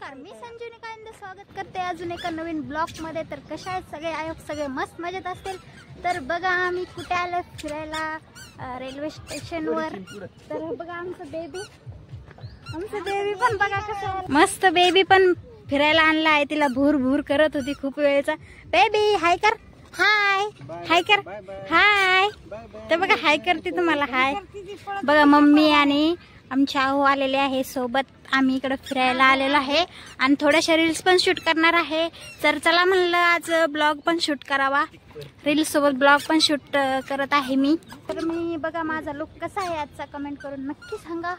नमस्कार, मी संजीवनी कायंदे स्वागत करते अजून एका नवीन ब्लॉग मध्ये। तर कशा आहेत सगळे? आयोग सगळे मस्त मजेत असतील। तर बघा आम्ही कुठे आलो फिरायला, रेल्वे स्टेशन वर। तर बघा आमचं बेबी पण बघा कसं मस्त, बेबी पण फिरायला आणला आहे। तिला भूर भूर करत होती खूप वेळचा। बेबी हाय कर, हाय हाय कर, हाय। तर बघा हाय करते तुम्हाला, हाय। बघा मम्मी आणि आमचे आहो आलेले आहे सोबत। आम्ही इकडे फिरायला आलेलो आहे आणि थोड्याशा रील्स पण शूट करणार आहे। तर चला म्हणलं आज ब्लॉग पण शूट करावा, रील्स सोबत ब्लॉग पण शूट करत आहे मी। तर मी बघा माझा लुक कसा आहे आजचा कमेंट करून नक्की सांगा।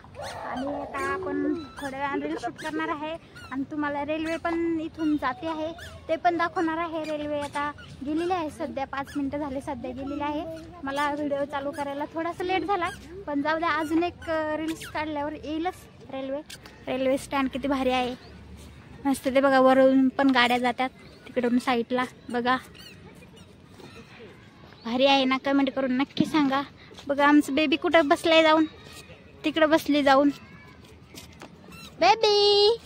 आणि आता आपण थोड्या वेळाने रील्स शूट करणार आहे आणि तुम्हाला रेल्वे पण इथून जाते आहे ते पण दाखवणार आहे। रेल्वे आता गेलेली आहे, सध्या 5 मिनिटं झाले सध्या गेलेली आहे। मला व्हिडिओ चालू करायला थोडासा लेट झाला, पण जाऊ द्या, अजून एक रील्स काढल्यावर येईलच। रेल्वे स्टँड किती भारी आहे, मस्त। ते बघा वरून पण गाड्या जातात तिकडून साईडला, बघा भारी आहे ना? कमेंट करून नक्की सांगा। बघा आमचं बेबी कुठं बसलाय, जाऊन तिकडे बसली जाऊन। बेबी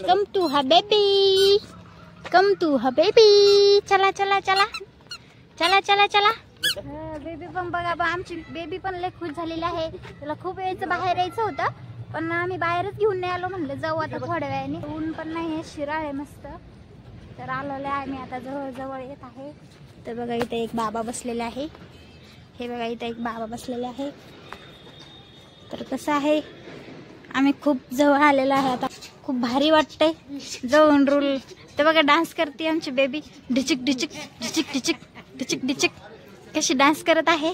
कम टू हा बेबी, कम टू हा बेबी, चला चला चला चला चला चला। बेबी पण बघा, आमची बेबी पण लय खुश झालेली आहे। तिला खूप वेळचं बाहेर यायचं होतं, पण आम्ही बाहेरच घेऊन नाही आलो, म्हणलं जाऊ आता थोड्या वेळाने। ऊन पण नाही आहे, शिराळ आहे मस्त। तर आलेले आहे मी आता, जवळ जवळ येत आहे। तर बघा इथे एक बाबा बसलेले आहे, हे बघा इथे एक बाबा बसलेले आहे। तर कसं आहे, आम्ही खूप जवळ आलेलो आहे आता, खूप भारी वाटतंय जवळून रूल। तर बघा डान्स करते आमची बेबी, ढिचिक ढिचिक ढिचिक ढिचिक ढिचिक ढिचिक, कशी डान्स करत आहे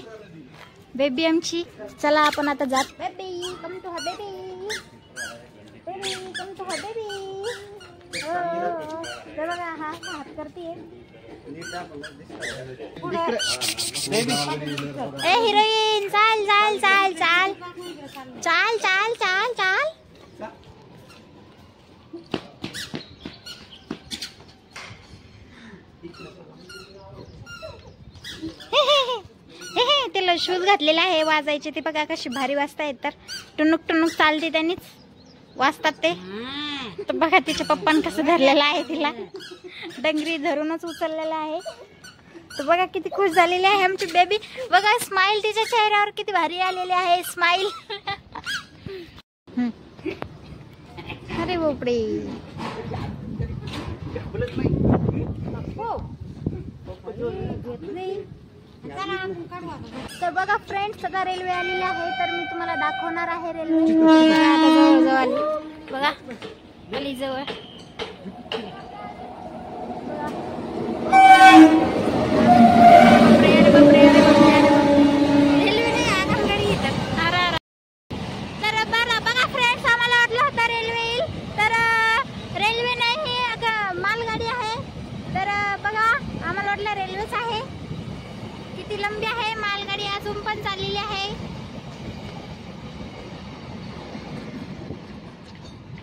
बेबी आमची। चला आपण आता जात, बेबी कम टू हा बेबी, बेबी कम टू हा बेबी। तर बघा हा हात करते। ए हिरोईन चाल चाल चाल चाल चाल चाल चाल चाल। तिला शूज घातलेला आहे वाजायचे, ते बघा कशी भारी वाजतायत। तर टुनुक टुनुक चालते, त्यांनीच वाजतात ते। तर बघा तिच्या पप्पान कसं धरलेलं आहे तिला, डंगरी धरूनच उचललेला आहे। तर बघा किती खुश झालेली आहे आमची बेबी। बघा स्माइल तिच्या चेहऱ्यावर किती भारी आलेली आहे, स्माइल। अरे बापरे, तर बघा फ्रेंड्स आता रेल्वे आलेली आहे। तर मी तुम्हाला दाखवणार आहे रेल्वे। जवळ आली बघा, आली जवळ। रेल्वे नाही आगगाडी येतात। तर बघा फ्रेंड्स, आम्हाला वाटलं होतं रेल्वे येईल, तर रेल्वे नाही, मालगाडी आहे। तर बघा आम्हाला वाटलं रेल्वेच आहे, किती लंबी आहे मालगाडी, अजून पण चाललेली आहे।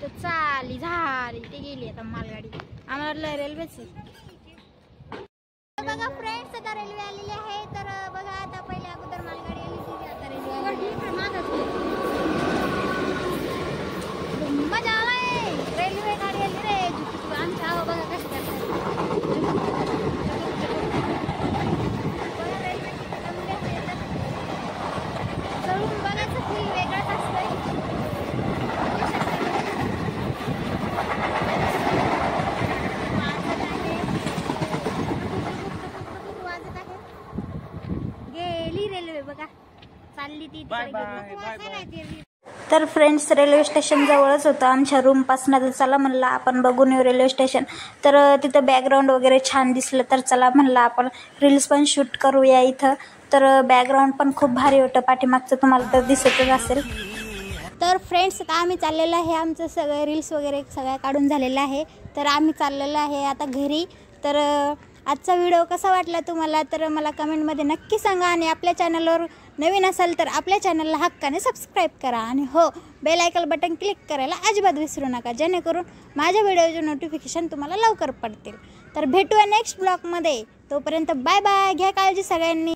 तर चाली झाली, ते गेली आता मालगाडी, आम्हाला वाटलं रेल्वेच आहे। बघा फ्रेंड्स आता रेल्वे आलेली आहे। तर बघा आता पहिले अगोदर मालगाडी आली होती, आता रेल्वे मजा आलाय, रेल्वे गाडी आली रे। आमच्या आहो बघा कशी करतात, चढून बघायचं फील वेगळाच असतंय। वाजत आहे, गेली रेल्वे बघा, चालली ती तिकडे। तर फ्रेंड्स रेल्वे स्टेशन जवळच होतं आमच्या रूम पासून। तर चला म्हणलं आपण बघून येऊ रेल्वे स्टेशन। तर तिथं बॅकग्राऊंड वगैरे छान दिसलं, तर चला म्हणलं आपण रील्स पण शूट करूया इथं। तर बॅकग्राऊंड पण खूप भारी होतं पाठीमागचं, तुम्हाला तर दिसतच असेल। तर फ्रेंड्स आता आम्ही चाललेलं आहे, आमचं सगळं रील्स वगैरे सगळं काढून झालेलं आहे। तर आम्ही चाललेलं आहे आता घरी। तर आजचा व्हिडिओ कसा वाटला तुम्हाला, तर मला कमेंटमध्ये नक्की सांगा। आणि आपल्या चॅनलवर नवीन असाल तर आपल्या चॅनलला हक्काने सबस्क्राईब करा, आणि हो बेल आयकॉन बटन क्लिक करायला अजिबात विसरू नका, जेणेकरून माझ्या व्हिडिओचे नोटिफिकेशन तुम्हाला लवकर पडतील। तर भेटूया नेक्स्ट ब्लॉगमध्ये, तोपर्यंत बाय बाय, घ्या काळजी सगळ्यांनी।